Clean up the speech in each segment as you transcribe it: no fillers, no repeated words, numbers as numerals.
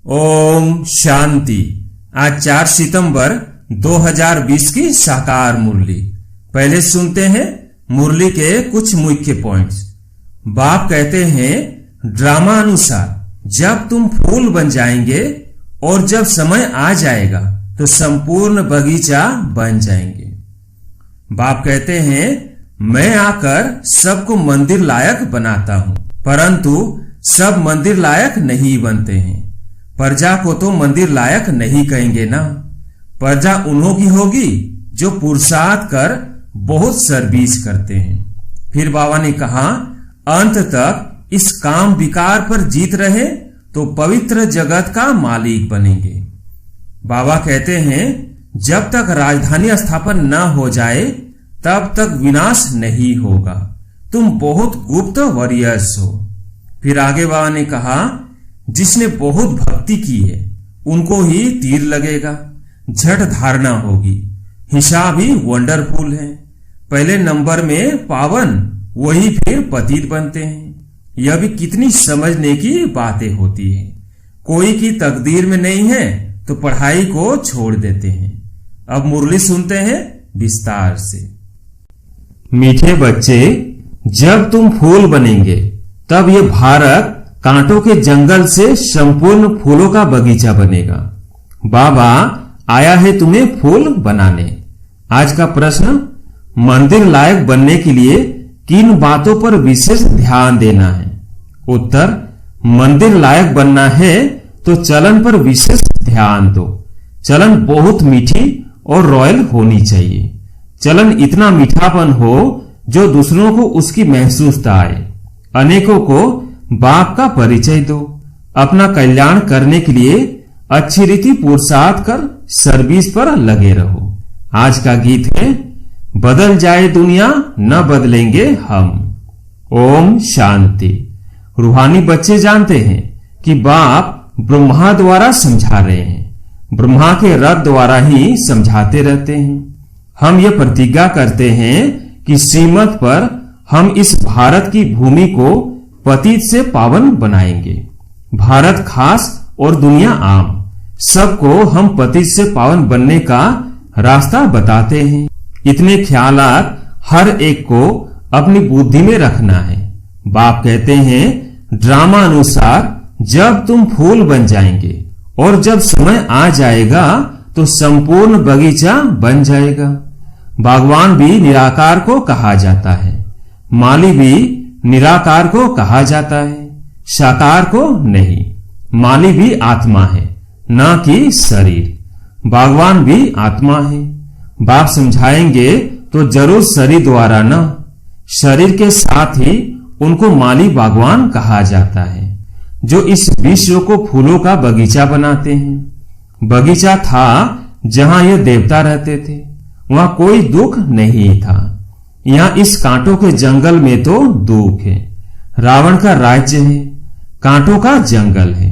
ओम शांति। आज 4 सितंबर 2020 की साकार मुरली। पहले सुनते हैं मुरली के कुछ मुख्य पॉइंट्स। बाप कहते हैं, ड्रामा अनुसार जब तुम फूल बन जाएंगे और जब समय आ जाएगा तो संपूर्ण बगीचा बन जाएंगे। बाप कहते हैं, मैं आकर सबको मंदिर लायक बनाता हूं, परंतु सब मंदिर लायक नहीं बनते हैं। प्रजा को तो मंदिर लायक नहीं कहेंगे ना। प्रजा उन्हों की होगी जो पुरुषार्थ कर बहुत सर्विस करते हैं। फिर बाबा ने कहा, अंत तक इस काम विकार पर जीत रहे तो पवित्र जगत का मालिक बनेंगे। बाबा कहते हैं, जब तक राजधानी स्थापन न हो जाए तब तक विनाश नहीं होगा। तुम बहुत गुप्त वॉरियर्स हो। फिर आगे बाबा ने कहा, जिसने बहुत भक्ति की है उनको ही तीर लगेगा, झट धारणा होगी। हिसाब ही वंडरफुल है। पहले नंबर में पावन, वही फिर पतित बनते हैं। यह भी कितनी समझने की बातें होती है। कोई की तकदीर में नहीं है तो पढ़ाई को छोड़ देते हैं। अब मुरली सुनते हैं विस्तार से। मीठे बच्चे, जब तुम फूल बनेंगे तब ये भारत कांटों के जंगल से संपूर्ण फूलों का बगीचा बनेगा। बाबा आया है तुम्हें फूल बनाने। आज का प्रश्न, मंदिर लायक बनने के लिए किन बातों पर विशेष ध्यान देना है? उत्तर, मंदिर लायक बनना है तो चलन पर विशेष ध्यान दो। चलन बहुत मीठी और रॉयल होनी चाहिए। चलन इतना मीठापन हो जो दूसरों को उसकी महसूसता आए। अनेकों को बाप का परिचय दो। अपना कल्याण करने के लिए अच्छी रीति पुरुषार्थ कर सर्विस पर लगे रहो। आज का गीत है, बदल जाए दुनिया न बदलेंगे हम। ओम शांति। रूहानी बच्चे जानते हैं कि बाप ब्रह्मा द्वारा समझा रहे हैं। ब्रह्मा के रथ द्वारा ही समझाते रहते हैं। हम ये प्रतिज्ञा करते हैं कि श्रीमत पर हम इस भारत की भूमि को पतित से पावन बनाएंगे। भारत खास और दुनिया आम, सबको हम पतित से पावन बनने का रास्ता बताते हैं। इतने ख्यालात हर एक को अपनी बुद्धि में रखना है। बाप कहते हैं, ड्रामा अनुसार जब तुम फूल बन जाएंगे और जब समय आ जाएगा तो संपूर्ण बगीचा बन जाएगा। भगवान भी निराकार को कहा जाता है, माली भी निराकार को कहा जाता है, साकार को नहीं। माली भी आत्मा है, न कि शरीर। भगवान भी आत्मा है। बाप समझाएंगे तो जरूर शरीर द्वारा न, शरीर के साथ ही उनको माली भगवान कहा जाता है, जो इस विश्व को फूलों का बगीचा बनाते हैं। बगीचा था जहां ये देवता रहते थे, वहां कोई दुख नहीं था। यहाँ इस कांटों के जंगल में तो दुख है। रावण का राज्य है, कांटों का जंगल है।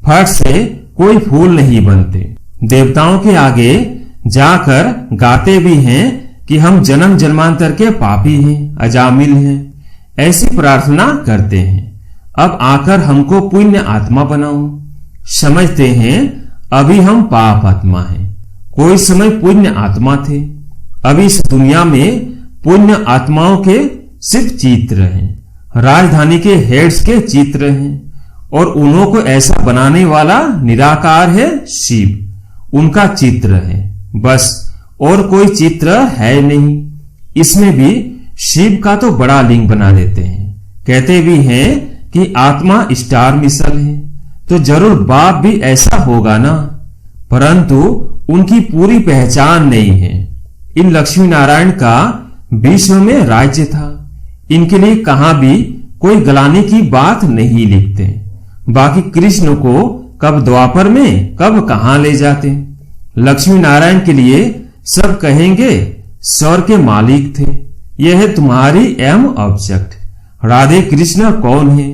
फट से कोई फूल नहीं बनते। देवताओं के आगे जाकर गाते भी हैं कि हम जन्म जन्मांतर के पापी हैं, अजामिल हैं। ऐसी प्रार्थना करते हैं, अब आकर हमको पुण्य आत्मा बनाओ। समझते हैं अभी हम पाप आत्मा हैं, कोई समय पुण्य आत्मा थे। अभी इस दुनिया में पुण्य आत्माओं के सिर्फ चित्र हैं, राजधानी के हेड्स के चित्र हैं, और उन्हों को ऐसा बनाने वाला निराकार है शिव। उनका चित्र है बस, और कोई चित्र है नहीं। इसमें भी शिव का तो बड़ा लिंग बना देते हैं। कहते भी हैं कि आत्मा स्टार मिसल है, तो जरूर बाप भी ऐसा होगा ना, परंतु उनकी पूरी पहचान नहीं है। इन लक्ष्मी नारायण का विश्व में राज्य था। इनके लिए कहां भी कोई गलाने की बात नहीं लिखते। बाकी कृष्ण को कब द्वापर में कब कहां ले जाते। लक्ष्मी नारायण के लिए सब कहेंगे स्वर्ग के मालिक थे। यह है तुम्हारी एम ऑब्जेक्ट। राधे कृष्ण कौन है?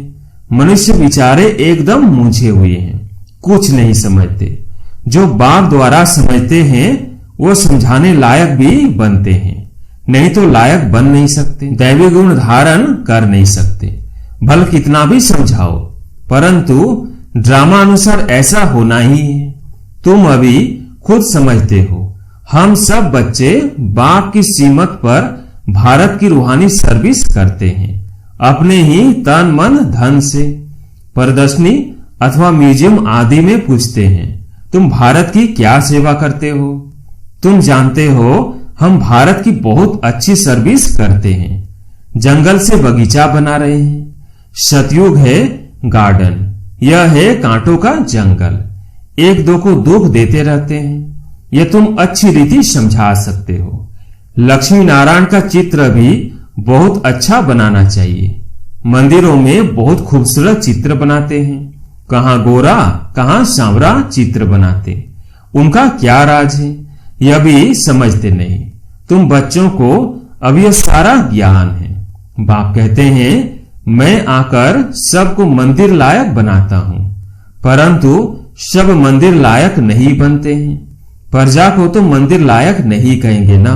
मनुष्य बेचारे एकदम मूंझे हुए हैं, कुछ नहीं समझते। जो बाप द्वारा समझते हैं वो समझाने लायक भी बनते हैं, नहीं तो लायक बन नहीं सकते। दैवी गुण धारण कर नहीं सकते। भल कितना भी समझाओ, परंतु ड्रामा अनुसार ऐसा होना ही है। तुम अभी खुद समझते हो, हम सब बच्चे बाप की सीमत पर भारत की रूहानी सर्विस करते हैं, अपने ही तन मन धन से। प्रदर्शनी अथवा म्यूजियम आदि में पूछते हैं, तुम भारत की क्या सेवा करते हो? तुम जानते हो हम भारत की बहुत अच्छी सर्विस करते हैं। जंगल से बगीचा बना रहे हैं, सतयुग है गार्डन, यह है कांटों का जंगल, एक दो को दुख देते रहते हैं। यह तुम अच्छी रीति समझा सकते हो। लक्ष्मी नारायण का चित्र भी बहुत अच्छा बनाना चाहिए। मंदिरों में बहुत खूबसूरत चित्र बनाते हैं, कहां गोरा कहां सांवरा चित्र बनाते। उनका क्या राज है यह भी समझते नहीं। तुम बच्चों को अब यह सारा ज्ञान है। बाप कहते हैं मैं आकर सबको मंदिर लायक बनाता हूं, परंतु सब मंदिर लायक नहीं बनते हैं। प्रजा को तो मंदिर लायक नहीं कहेंगे ना।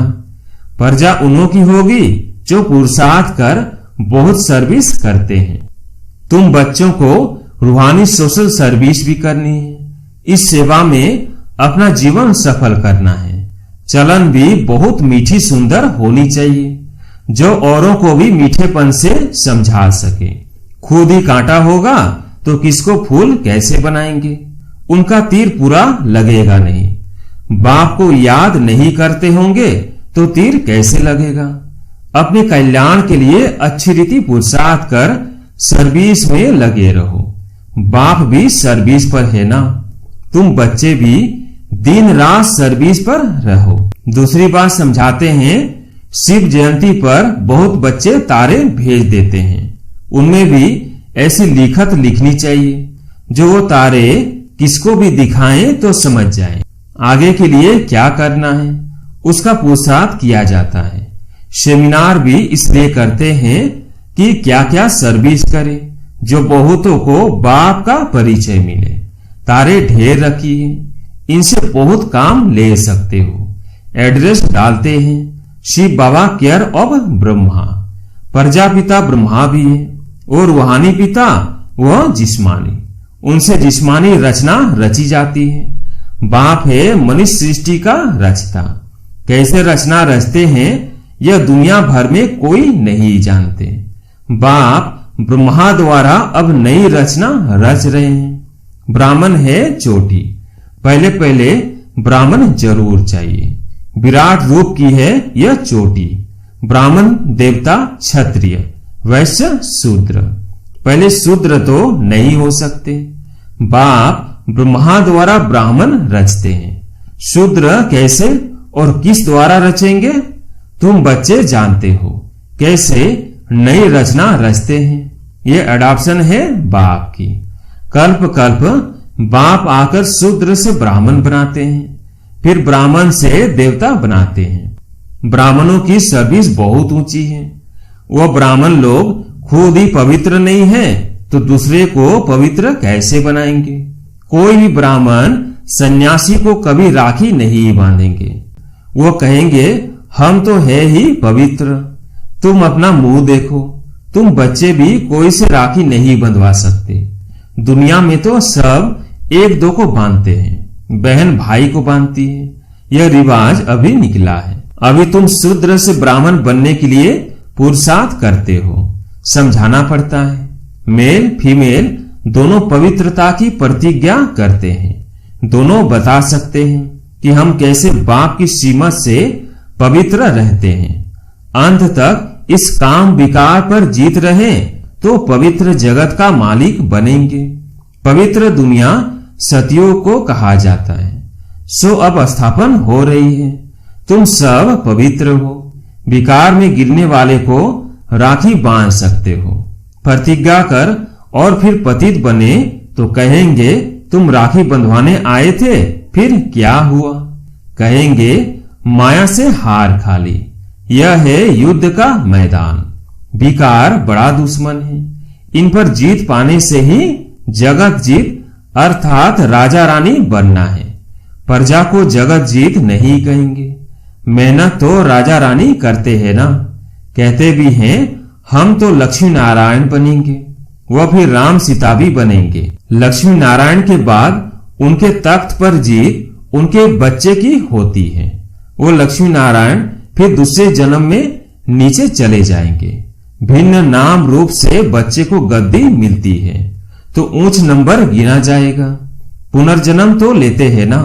प्रजा उन्हों की होगी जो पुरुषार्थ कर बहुत सर्विस करते हैं। तुम बच्चों को रूहानी सोशल सर्विस भी करनी है। इस सेवा में अपना जीवन सफल करना है। चलन भी बहुत मीठी सुंदर होनी चाहिए, जो औरों को भी मीठेपन से समझा सके। खुद ही कांटा होगा तो किसको फूल कैसे बनाएंगे? उनका तीर पूरा लगेगा नहीं। बाप को याद नहीं करते होंगे तो तीर कैसे लगेगा? अपने कल्याण के लिए अच्छी रीति पुरुषार्थ कर सर्विस में लगे रहो। बाप भी सर्विस पर है ना, तुम बच्चे भी दिन रात सर्विस पर रहो। दूसरी बात समझाते हैं, शिव जयंती पर बहुत बच्चे तारे भेज देते हैं। उनमें भी ऐसी लिखत लिखनी चाहिए जो वो तारे किसको भी दिखाएं तो समझ जाएं। आगे के लिए क्या करना है उसका पुरुषार्थ किया जाता है। सेमिनार भी इसलिए करते हैं कि क्या क्या सर्विस करें, जो बहुतों को बाप का परिचय मिले। तारे ढेर रखिए, इनसे बहुत काम ले सकते हो। एड्रेस डालते हैं, शिव बाबा केयर ऑफ ब्रह्मा। प्रजापिता ब्रह्मा भी है और रूहानी पिता वह जिस्मानी, उनसे जिस्मानी रचना रची जाती है। बाप है मनुष्य सृष्टि का रचता। कैसे रचना रचते हैं यह दुनिया भर में कोई नहीं जानते। बाप ब्रह्मा द्वारा अब नई रचना रच रहे हैं। ब्राह्मण है चोटी, पहले पहले ब्राह्मण जरूर चाहिए। विराट रूप की है यह चोटी। ब्राह्मण देवता क्षत्रिय, वैश्य शूद्र। पहले शूद्र तो नहीं हो सकते। बाप ब्रह्मा द्वारा ब्राह्मण रचते हैं। शूद्र कैसे और किस द्वारा रचेंगे तुम बच्चे जानते हो। कैसे नई रचना रचते हैं, ये अडॉप्शन है बाप की। कल्प कल्प बाप आकर शूद्र से ब्राह्मण बनाते हैं, फिर ब्राह्मण से देवता बनाते हैं। ब्राह्मणों की सर्विस बहुत ऊंची है। वह ब्राह्मण लोग खुद ही पवित्र नहीं है तो दूसरे को पवित्र कैसे बनाएंगे? कोई भी ब्राह्मण सन्यासी को कभी राखी नहीं बांधेंगे। वो कहेंगे हम तो है ही पवित्र। तुम अपना मुंह देखो, तुम बच्चे भी कोई से राखी नहीं बंधवा सकते। दुनिया में तो सब एक दो को बांधते हैं, बहन भाई को बांधती है। यह रिवाज अभी निकला है। अभी तुम शूद्र से ब्राह्मण बनने के लिए पुरुषार्थ करते हो। समझाना पड़ता है। मेल फीमेल दोनों पवित्रता की प्रतिज्ञा करते हैं। दोनों बता सकते हैं कि हम कैसे बाप की सीमा से पवित्र रहते हैं। अंत तक इस काम विकार पर जीत रहे तो पवित्र जगत का मालिक बनेंगे। पवित्र दुनिया सतयुग को कहा जाता है। सो अब स्थापन हो रही है। तुम सब पवित्र हो। विकार में गिरने वाले को राखी बांध सकते हो। प्रतिज्ञा कर और फिर पतित बने तो कहेंगे तुम राखी बंधवाने आए थे, फिर क्या हुआ? कहेंगे माया से हार खा ली। यह है युद्ध का मैदान। विकार बड़ा दुश्मन है। इन पर जीत पाने से ही जगत जीत अर्थात राजा रानी बनना है। प्रजा को जगत जीत नहीं कहेंगे। मेहनत तो राजा रानी करते हैं ना। कहते भी हैं हम तो लक्ष्मी नारायण बनेंगे। वह फिर राम सीता भी बनेंगे। लक्ष्मी नारायण के बाद उनके तख्त पर जीत उनके बच्चे की होती है। वो लक्ष्मी नारायण फिर दूसरे जन्म में नीचे चले जाएंगे। भिन्न नाम रूप से बच्चे को गद्दी मिलती है तो ऊंच नंबर गिना जाएगा। पुनर्जन्म तो लेते हैं ना।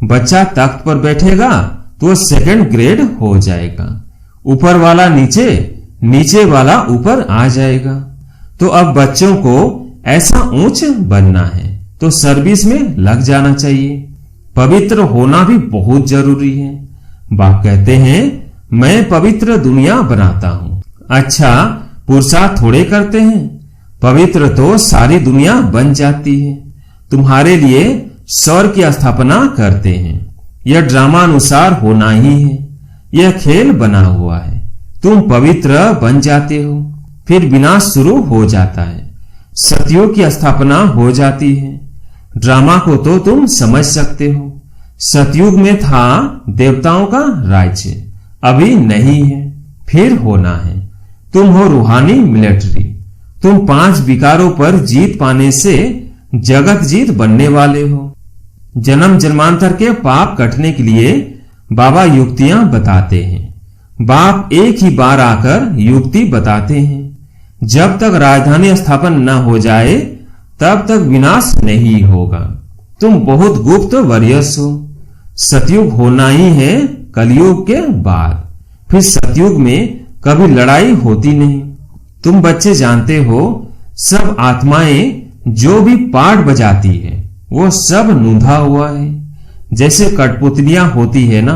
बच्चा तख्त पर बैठेगा तो सेकंड ग्रेड हो जाएगा। ऊपर वाला नीचे, नीचे वाला ऊपर आ जाएगा। तो अब बच्चों को ऐसा ऊंच बनना है तो सर्विस में लग जाना चाहिए। पवित्र होना भी बहुत जरूरी है। बाप कहते हैं मैं पवित्र दुनिया बनाता हूं। अच्छा, पुरुषार्थ थोड़े करते हैं, पवित्र तो सारी दुनिया बन जाती है। तुम्हारे लिए स्वर्ग की स्थापना करते हैं। यह ड्रामा अनुसार होना ही है। यह खेल बना हुआ है। तुम पवित्र बन जाते हो, फिर विनाश शुरू हो जाता है। सतयुग की स्थापना हो जाती है। ड्रामा को तो तुम समझ सकते हो। सतयुग में था देवताओं का राज्य, अभी नहीं है, फिर होना है। तुम हो रूहानी मिलिट्री। तुम 5 विकारों पर जीत पाने से जगत जीत बनने वाले हो। जन्म जन्मांतर के पाप कटने के लिए बाबा युक्तियां बताते हैं। बाप एक ही बार आकर युक्ति बताते हैं। जब तक राजधानी स्थापन न हो जाए तब तक विनाश नहीं होगा। तुम बहुत गुप्त वरियस हो। सतयुग होना ही है कलयुग के बाद। फिर सतयुग में कभी लड़ाई होती नहीं। तुम बच्चे जानते हो सब आत्माएं जो भी पाठ बजाती है वो सब नूंधा हुआ है। जैसे कठपुतलियां होती है ना,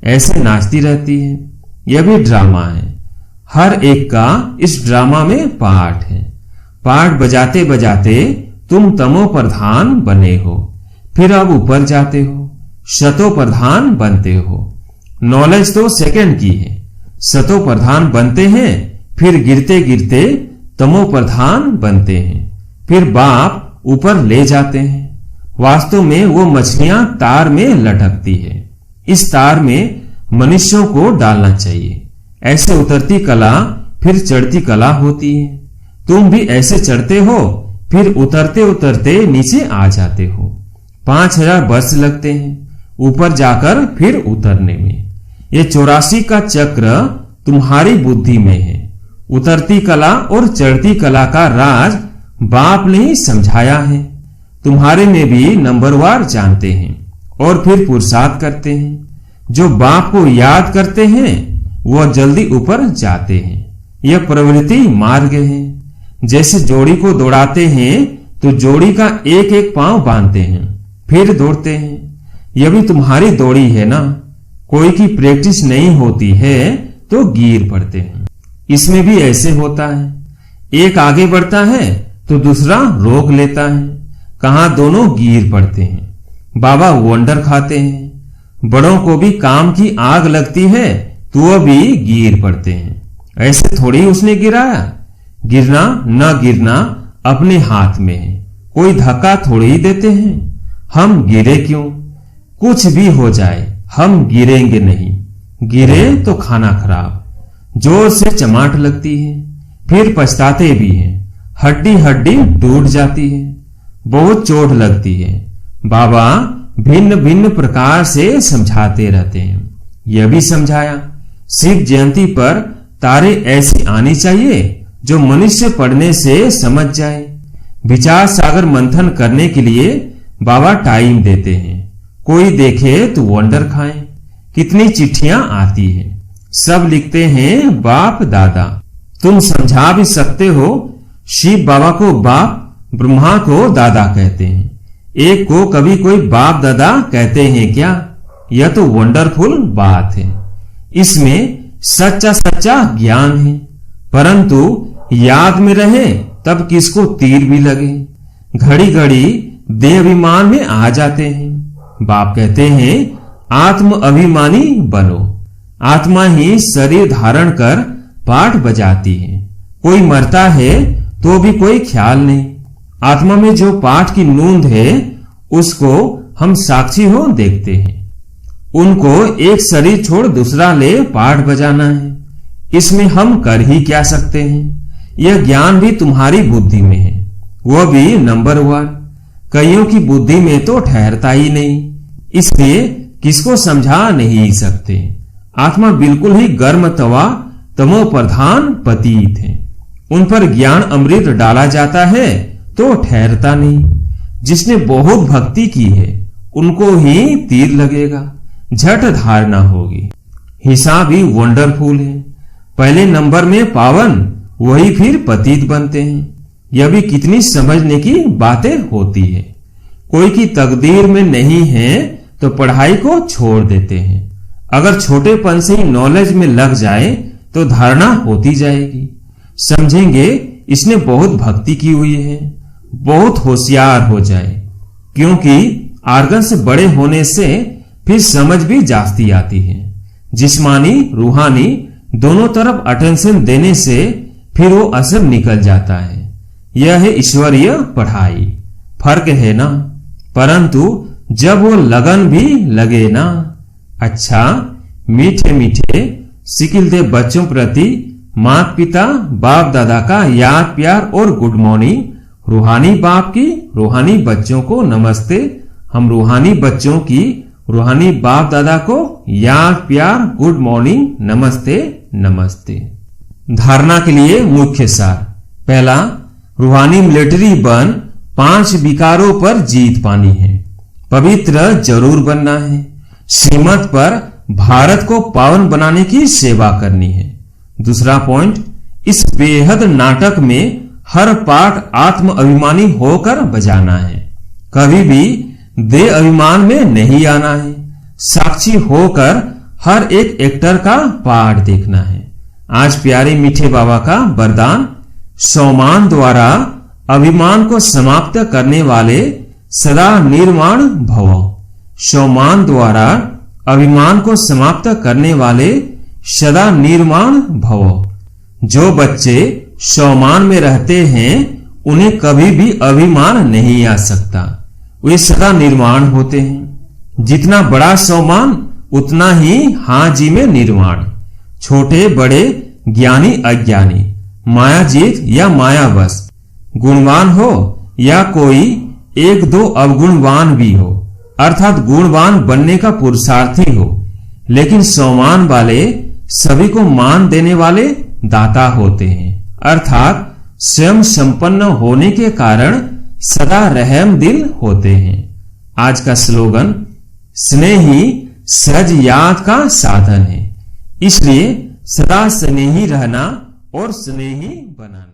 ऐसे नाचती रहती है। यह भी ड्रामा है। हर एक का इस ड्रामा में पाठ है। पाठ बजाते बजाते तुम तमो प्रधान बने हो, फिर अब ऊपर जाते हो, शतो प्रधान बनते हो। नॉलेज तो सेकंड की है। शतो प्रधान बनते हैं, फिर गिरते गिरते तमो प्रधान बनते हैं, फिर बाप ऊपर ले जाते हैं। वास्तव में वो मछलियां तार में लटकती है। इस तार में मनुष्यों को डालना चाहिए। ऐसे उतरती कला फिर चढ़ती कला होती है। तुम भी ऐसे चढ़ते हो, फिर उतरते उतरते नीचे आ जाते हो। 5000 वर्ष लगते हैं ऊपर जाकर फिर उतरने में। ये 84 का चक्र तुम्हारी बुद्धि में है। उतरती कला और चढ़ती कला का राज बाप ने ही समझाया है। तुम्हारे में भी नंबरवार जानते हैं और फिर पुरुषार्थ करते हैं। जो बाप को याद करते हैं वह जल्दी ऊपर जाते हैं। यह प्रवृत्ति मार्ग है। जैसे जोड़ी को दौड़ाते हैं तो जोड़ी का एक एक पांव बांधते हैं, फिर दौड़ते हैं। यह भी तुम्हारी दौड़ी है ना। कोई की प्रैक्टिस नहीं होती है तो गिर पड़ते हैं। इसमें भी ऐसे होता है। एक आगे बढ़ता है तो दूसरा रोक लेता है। कहां दोनों गिर पड़ते हैं। बाबा वंडर खाते हैं। बड़ों को भी काम की आग लगती है तो वह भी गिर पड़ते हैं। ऐसे थोड़ी उसने गिराया। गिरना न गिरना अपने हाथ में है। कोई धक्का थोड़ी ही देते हैं। हम गिरे क्यों? कुछ भी हो जाए हम गिरेंगे नहीं। गिरे तो खाना खराब। जोर से चमाट लगती है, फिर पछताते भी हैं। हड्डी हड्डी टूट जाती है, बहुत चोट लगती है। बाबा भिन्न भिन्न प्रकार से समझाते रहते हैं। यह भी समझाया शिव जयंती पर तारे ऐसी आनी चाहिए जो मनुष्य पढ़ने से समझ जाए। विचार सागर मंथन करने के लिए बाबा टाइम देते हैं। कोई देखे तो वंडर खाए। कितनी चिट्ठियां आती हैं, सब लिखते हैं बाप दादा। तुम समझा भी सकते हो। शिव बाबा को बाप, ब्रह्मा को दादा कहते हैं। एक को कभी कोई बाप दादा कहते हैं क्या? यह तो वंडरफुल बात है। इसमें सच्चा सच्चा ज्ञान है, परंतु याद में रहे तब किसको तीर भी लगे। घड़ी घड़ी देह अभिमान में आ जाते हैं। बाप कहते हैं आत्म अभिमानी बनो। आत्मा ही शरीर धारण कर पाठ बजाती है। कोई मरता है तो भी कोई ख्याल नहीं। आत्मा में जो पाठ की नूंद है उसको हम साक्षी हो देखते हैं। उनको एक शरीर छोड़ दूसरा ले पाठ बजाना है। इसमें हम कर ही क्या सकते हैं? यह ज्ञान भी तुम्हारी बुद्धि में है, वह भी नंबर 1। कईयों की बुद्धि में तो ठहरता ही नहीं, इसलिए किसको समझा नहीं सकते। आत्मा बिल्कुल ही गर्म तवा, तमो प्रधान पतित है। उन पर ज्ञान अमृत डाला जाता है तो ठहरता नहीं। जिसने बहुत भक्ति की है उनको ही तीर लगेगा, झट धारणा होगी। हिसाब भी वंडरफुल है। पहले नंबर में पावन, वही फिर पतित बनते हैं। यह भी कितनी समझने की बातें होती है। कोई की तकदीर में नहीं है तो पढ़ाई को छोड़ देते हैं। अगर छोटेपन से ही नॉलेज में लग जाए तो धारणा होती जाएगी। समझेंगे इसने बहुत भक्ति की हुई है, बहुत होशियार हो जाए, क्योंकि आर्गन से बड़े होने से फिर समझ भी जास्ती आती है। जिस्मानी रूहानी दोनों तरफ अटेंशन देने से फिर वो असर निकल जाता है। यह है ईश्वरीय पढ़ाई। फर्क है ना, परंतु जब वो लगन भी लगे ना। अच्छा, मीठे मीठे सिकिलते बच्चों प्रति माता पिता बाप दादा का याद प्यार और गुड मॉर्निंग। रूहानी बाप की रूहानी बच्चों को नमस्ते। हम रूहानी बच्चों की रूहानी बाप दादा को याद प्यार गुड मॉर्निंग नमस्ते नमस्ते। धारणा के लिए मुख्य सार। पहला, रूहानी मिलिट्री बन 5 विकारों पर जीत पानी है। पवित्र जरूर बनना है। श्रीमत पर भारत को पावन बनाने की सेवा करनी है। दूसरा पॉइंट, इस बेहद नाटक में हर पार्ट आत्म अभिमानी होकर बजाना है। कभी भी देह अभिमान में नहीं आना है। साक्षी होकर हर एक एक्टर का पार्ट देखना है। आज प्यारे मीठे बाबा का वरदान, सौमान द्वारा अभिमान को समाप्त करने वाले सदा निर्माण भव। सौमान द्वारा अभिमान को समाप्त करने वाले सदा निर्माण भव। जो बच्चे सौमान में रहते हैं उन्हें कभी भी अभिमान नहीं आ सकता। वे सदा निर्माण होते हैं। जितना बड़ा सौमान उतना ही हाजी में निर्माण। छोटे बड़े, ज्ञानी अज्ञानी, मायाजीत या मायावश, गुणवान हो या कोई 1-2 अवगुणवान भी हो, अर्थात गुणवान बनने का पुरुषार्थी हो, लेकिन सौमान वाले सभी को मान देने वाले दाता होते हैं। अर्थात स्वयं संपन्न होने के कारण सदा रहम दिल होते हैं। आज का स्लोगन, स्नेह ही सहज याद का साधन है। इसलिए सदा स्नेही रहना और स्नेही बनाना।